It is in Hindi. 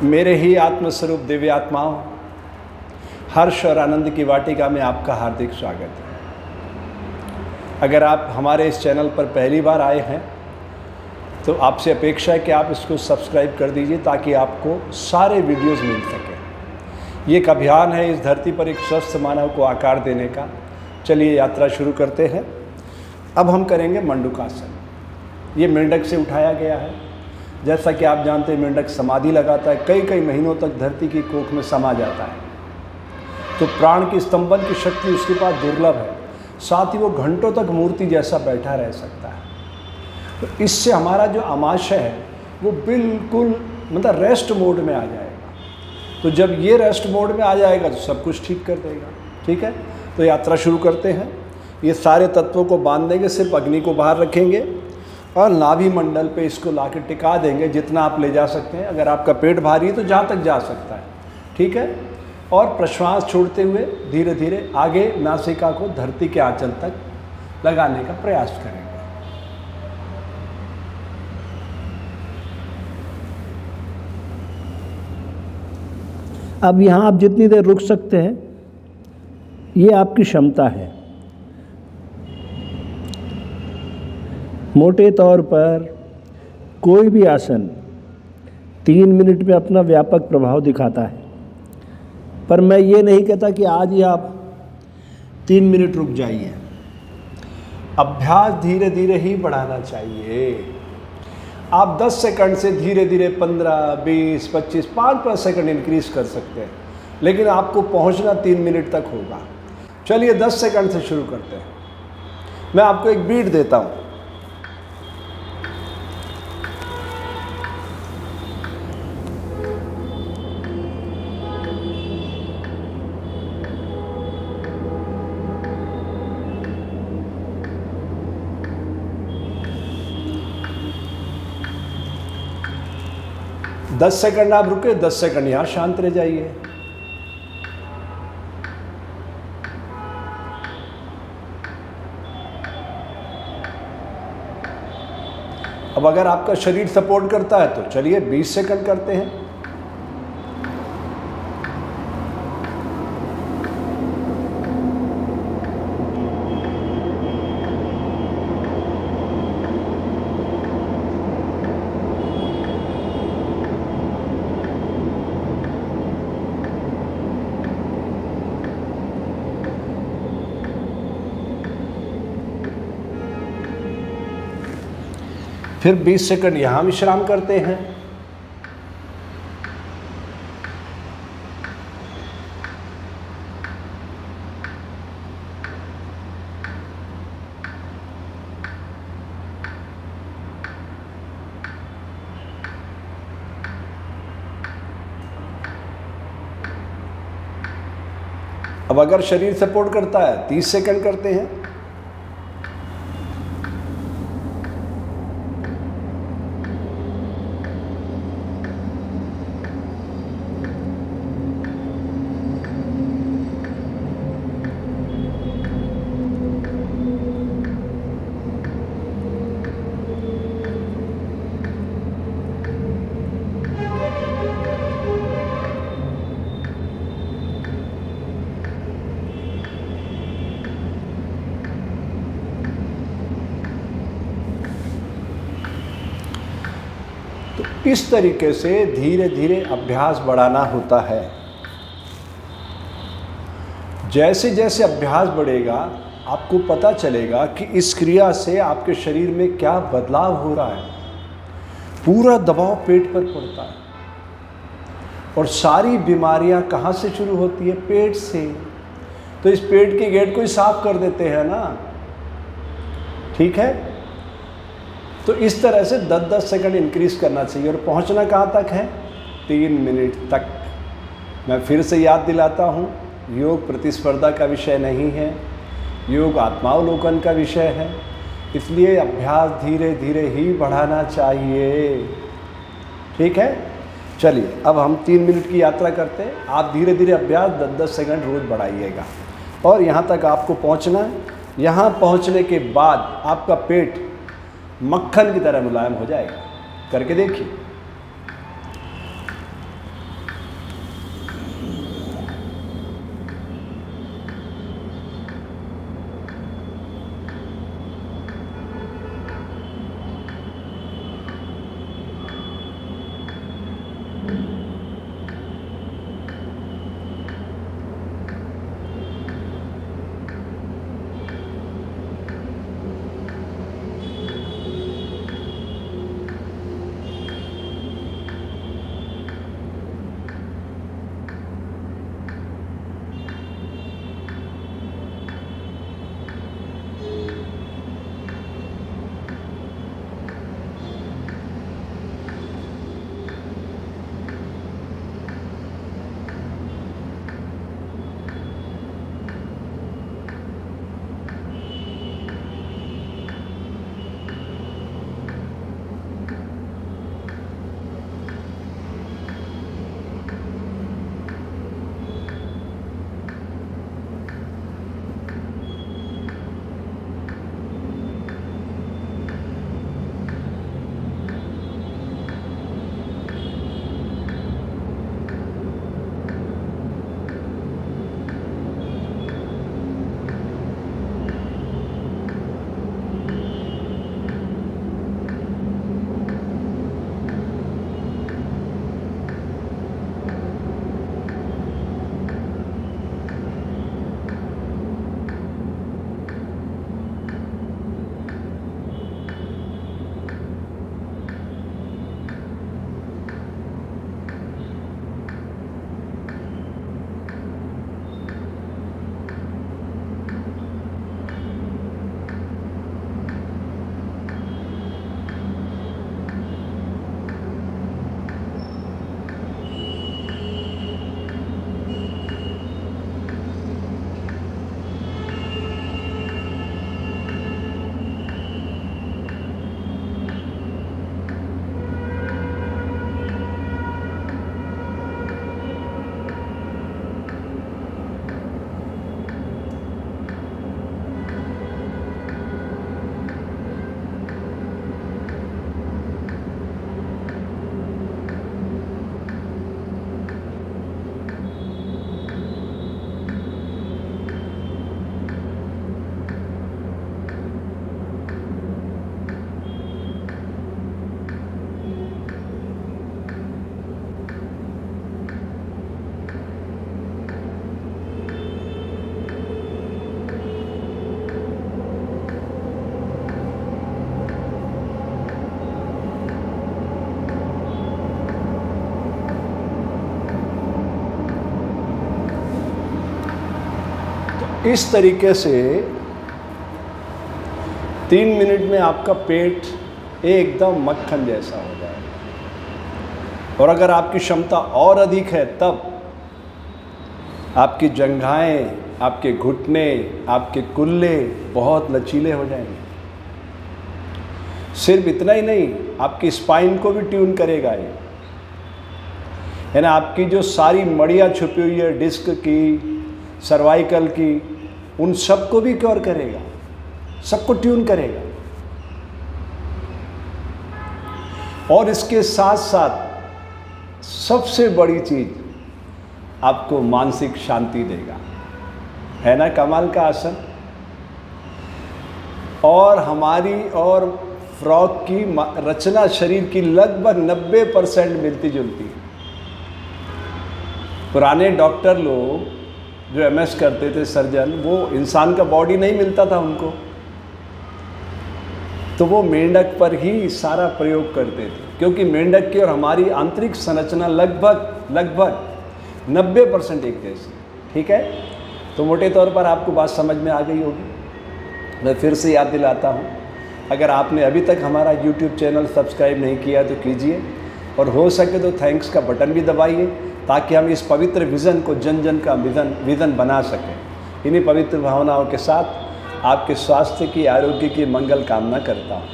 मेरे ही आत्मस्वरूप दिव्य आत्माओं, हर्ष और आनंद की वाटिका में आपका हार्दिक स्वागत है। अगर आप हमारे इस चैनल पर पहली बार आए हैं तो आपसे अपेक्षा है कि आप इसको सब्सक्राइब कर दीजिए ताकि आपको सारे वीडियोस मिल सकें। ये एक अभियान है इस धरती पर एक स्वस्थ मानव को आकार देने का। चलिए यात्रा शुरू करते हैं। अब हम करेंगे मंडूकासन। ये मेंढक से उठाया गया है। जैसा कि आप जानते हैं मेंढक समाधि लगाता है, कई कई महीनों तक धरती की कोख में समा जाता है, तो प्राण की स्तंभन की शक्ति उसके पास दुर्लभ है। साथ ही वो घंटों तक मूर्ति जैसा बैठा रह सकता है। तो इससे हमारा जो आमाशय है वो बिल्कुल मतलब रेस्ट मोड में आ जाएगा। तो जब ये रेस्ट मोड में आ जाएगा तो सब कुछ ठीक कर देगा। ठीक है, तो यात्रा शुरू करते हैं। ये सारे तत्वों को बांध देंगे, सिर्फ अग्नि को बाहर रखेंगे और नाभि मंडल पे इसको ला के टिका देंगे जितना आप ले जा सकते हैं। अगर आपका पेट भारी है तो जहाँ तक जा सकता है। ठीक है, और प्रश्वास छोड़ते हुए धीरे धीरे आगे नासिका को धरती के आंचल तक लगाने का प्रयास करेंगे। अब यहाँ आप जितनी देर रुक सकते हैं ये आपकी क्षमता है। मोटे तौर पर कोई भी आसन 3 मिनट में अपना व्यापक प्रभाव दिखाता है, पर मैं ये नहीं कहता कि आज ही आप 3 मिनट रुक जाइए। अभ्यास धीरे धीरे ही बढ़ाना चाहिए। आप 10 सेकंड से धीरे धीरे 15, 20, 25, 5 सेकंड इंक्रीज कर सकते हैं, लेकिन आपको पहुंचना 3 मिनट तक होगा। चलिए 10 सेकंड से शुरू करते हैं। मैं आपको एक बीट देता हूं। दस सेकंड आप रुके, 10 सेकंड यहां शांत रह जाइए। अब अगर आपका शरीर सपोर्ट करता है तो चलिए 20 सेकंड करते हैं। फिर 20 सेकंड यहाँ विश्राम करते हैं। अब अगर शरीर सपोर्ट करता है 30 सेकंड करते हैं। इस तरीके से धीरे धीरे अभ्यास बढ़ाना होता है। जैसे जैसे अभ्यास बढ़ेगा आपको पता चलेगा कि इस क्रिया से आपके शरीर में क्या बदलाव हो रहा है। पूरा दबाव पेट पर पड़ता है और सारी बीमारियां कहाँ से शुरू होती है? पेट से। तो इस पेट के गेट को ही साफ कर देते हैं ना। ठीक है, तो इस तरह से 10-10 सेकंड इंक्रीज करना चाहिए और पहुंचना कहाँ तक है? 3 मिनट तक। मैं फिर से याद दिलाता हूँ, योग प्रतिस्पर्धा का विषय नहीं है, योग आत्मावलोकन का विषय है। इसलिए अभ्यास धीरे धीरे ही बढ़ाना चाहिए। ठीक है, चलिए अब हम 3 मिनट की यात्रा करते हैं। आप धीरे धीरे अभ्यास 10-10 सेकंड रोज बढ़ाइएगा और यहाँ तक आपको पहुँचना है। यहाँ पहुँचने के बाद आपका पेट मक्खन की तरह मुलायम हो जाएगा। करके देखिए। इस तरीके से 3 मिनट में आपका पेट एकदम मक्खन जैसा हो जाएगा। और अगर आपकी क्षमता और अधिक है तब आपकी जंघाएं, आपके घुटने, आपके कुल्ले बहुत लचीले हो जाएंगे। सिर्फ इतना ही नहीं, आपकी स्पाइन को भी ट्यून करेगा ये, है ना। आपकी जो सारी मड़ियाँ छुपी हुई है डिस्क की, सर्वाइकल की, उन सबको भी क्योर करेगा, सबको ट्यून करेगा। और इसके साथ साथ सबसे बड़ी चीज, आपको मानसिक शांति देगा, है ना। कमाल का आसन। और हमारी और फ्रॉग की रचना शरीर की लगभग 90% मिलती जुलती है। पुराने डॉक्टर लोग जो एमएस करते थे, सर्जन, वो इंसान का बॉडी नहीं मिलता था उनको, तो वो मेंढक पर ही सारा प्रयोग करते थे, क्योंकि मेंढक की और हमारी आंतरिक संरचना लगभग 90% एक जैसी। ठीक है, तो मोटे तौर पर आपको बात समझ में आ गई होगी। मैं फिर से याद दिलाता हूँ, अगर आपने अभी तक हमारा YouTube चैनल सब्सक्राइब नहीं किया तो कीजिए, और हो सके तो थैंक्स का बटन भी दबाइए, ताकि हम इस पवित्र विज़न को जन जन का विज़न बना सकें। इन्हीं पवित्र भावनाओं के साथ आपके स्वास्थ्य की, आरोग्य की मंगल कामना करता हूँ।